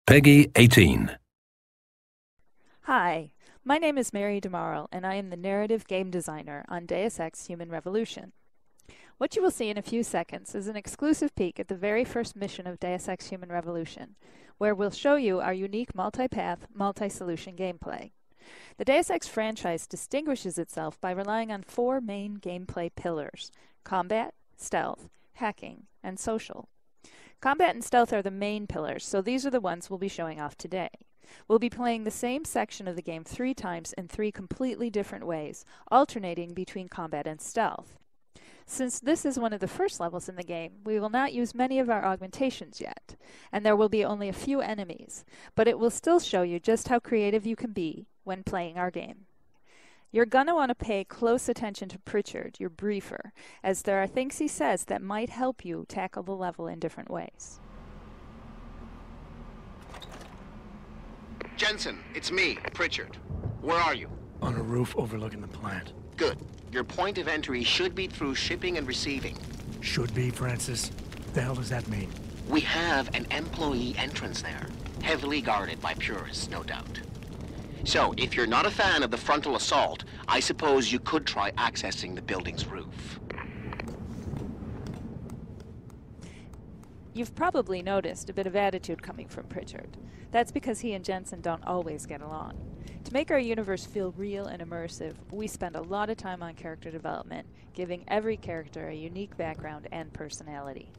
Peggy 18. Hi, my name is Mary DeMarle, and I am the narrative game designer on Deus Ex Human Revolution. What you will see in a few seconds is an exclusive peek at the very first mission of Deus Ex Human Revolution, where we'll show you our unique multi-path, multi-solution gameplay. The Deus Ex franchise distinguishes itself by relying on four main gameplay pillars: combat, stealth, hacking, and social. Combat and stealth are the main pillars, so these are the ones we'll be showing off today. We'll be playing the same section of the game 3 times in 3 completely different ways, alternating between combat and stealth. Since this is one of the first levels in the game, we will not use many of our augmentations yet, and there will be only a few enemies, but it will still show you just how creative you can be when playing our game. You're going to want to pay close attention to Pritchard, your briefer, as there are things he says that might help you tackle the level in different ways. Jensen, it's me, Pritchard. Where are you? On a roof overlooking the plant. Good. Your point of entry should be through shipping and receiving. Should be, Francis. The hell does that mean? We have an employee entrance there, heavily guarded by purists, no doubt. So, if you're not a fan of the frontal assault, I suppose you could try accessing the building's roof. You've probably noticed a bit of attitude coming from Pritchard. That's because he and Jensen don't always get along. To make our universe feel real and immersive, we spend a lot of time on character development, giving every character a unique background and personality.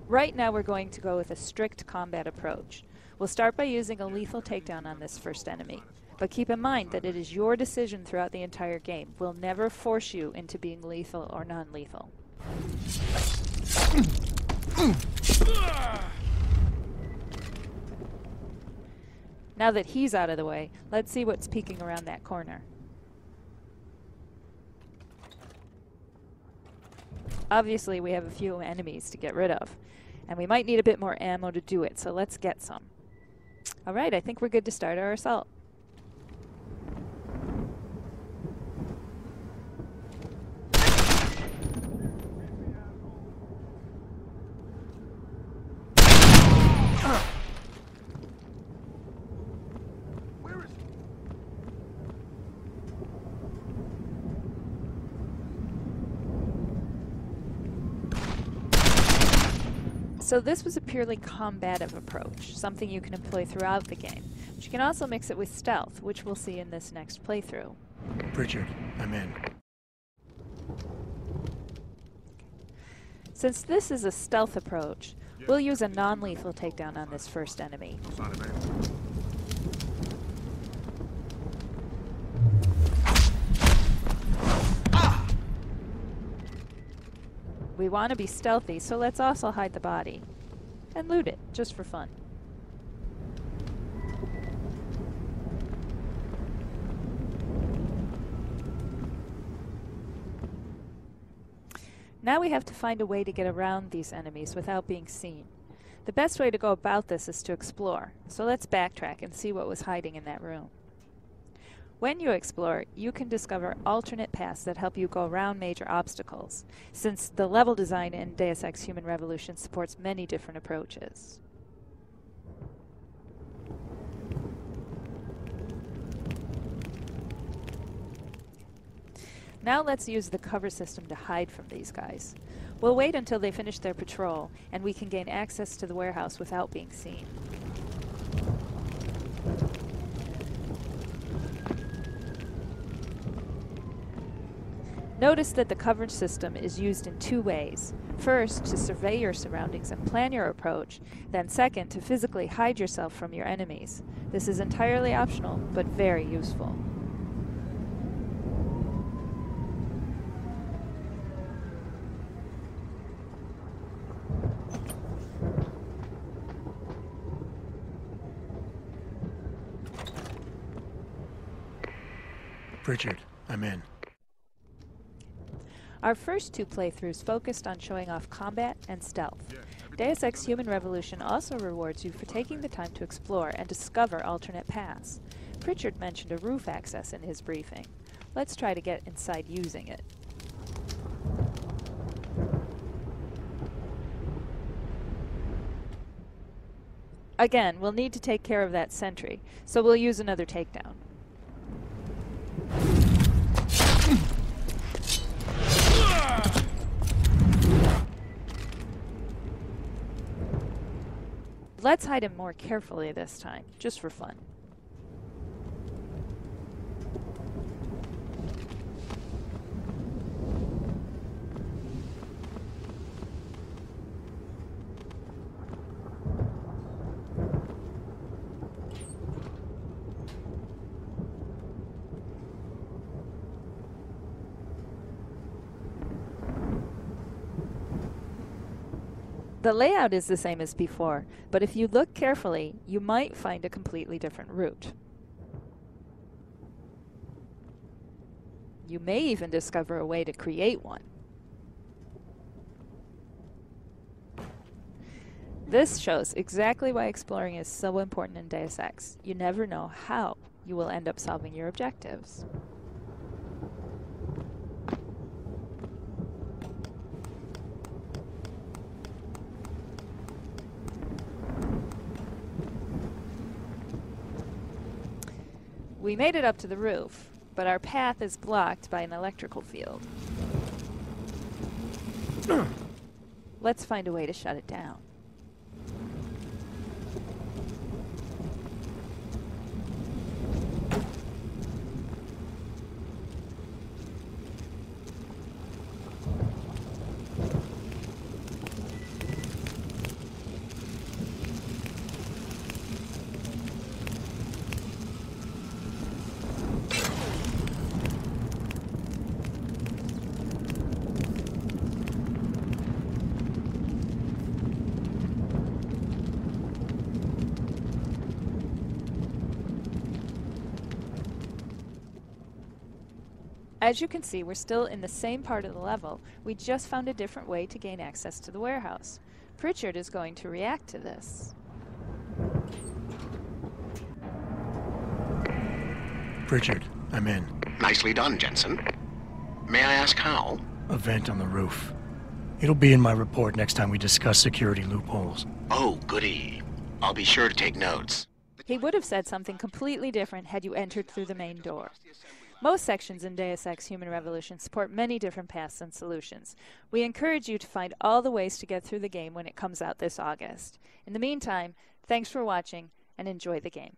Right now we're going to go with a strict combat approach. We'll start by using a lethal takedown on this first enemy. But keep in mind that it is your decision throughout the entire game. We'll never force you into being lethal or non-lethal. Now that he's out of the way, let's see what's peeking around that corner. Obviously, we have a few enemies to get rid of, and we might need a bit more ammo to do it, so let's get some. Alright, I think we're good to start our assault. So this was a purely combative approach, something you can employ throughout the game. But you can also mix it with stealth, which we'll see in this next playthrough. Pritchard, I'm in. Since this is a stealth approach, we'll use a non-lethal takedown on this first enemy. We want to be stealthy, so let's also hide the body. And loot it, just for fun. Now we have to find a way to get around these enemies without being seen. The best way to go about this is to explore, so let's backtrack and see what was hiding in that room. When you explore, you can discover alternate paths that help you go around major obstacles, since the level design in Deus Ex Human Revolution supports many different approaches. Now let's use the cover system to hide from these guys. We'll wait until they finish their patrol, and we can gain access to the warehouse without being seen. Notice that the coverage system is used in 2 ways. First, to survey your surroundings and plan your approach, then second, to physically hide yourself from your enemies. This is entirely optional, but very useful. Pritchard, I'm in. Our first 2 playthroughs focused on showing off combat and stealth. Deus Ex Human Revolution also rewards you for taking the time to explore and discover alternate paths. Pritchard mentioned a roof access in his briefing. Let's try to get inside using it. Again, we'll need to take care of that sentry, so we'll use another takedown. Let's hide him more carefully this time, just for fun. The layout is the same as before, but if you look carefully, you might find a completely different route. You may even discover a way to create one. This shows exactly why exploring is so important in Deus Ex. You never know how you will end up solving your objectives. We made it up to the roof, but our path is blocked by an electrical field. Let's find a way to shut it down. As you can see, we're still in the same part of the level. We just found a different way to gain access to the warehouse. Pritchard is going to react to this. Pritchard, I'm in. Nicely done, Jensen. May I ask how? A vent on the roof. It'll be in my report next time we discuss security loopholes. Oh, goody. I'll be sure to take notes. He would have said something completely different had you entered through the main door. Most sections in Deus Ex Human Revolution support many different paths and solutions. We encourage you to find all the ways to get through the game when it comes out this August. In the meantime, thanks for watching and enjoy the game.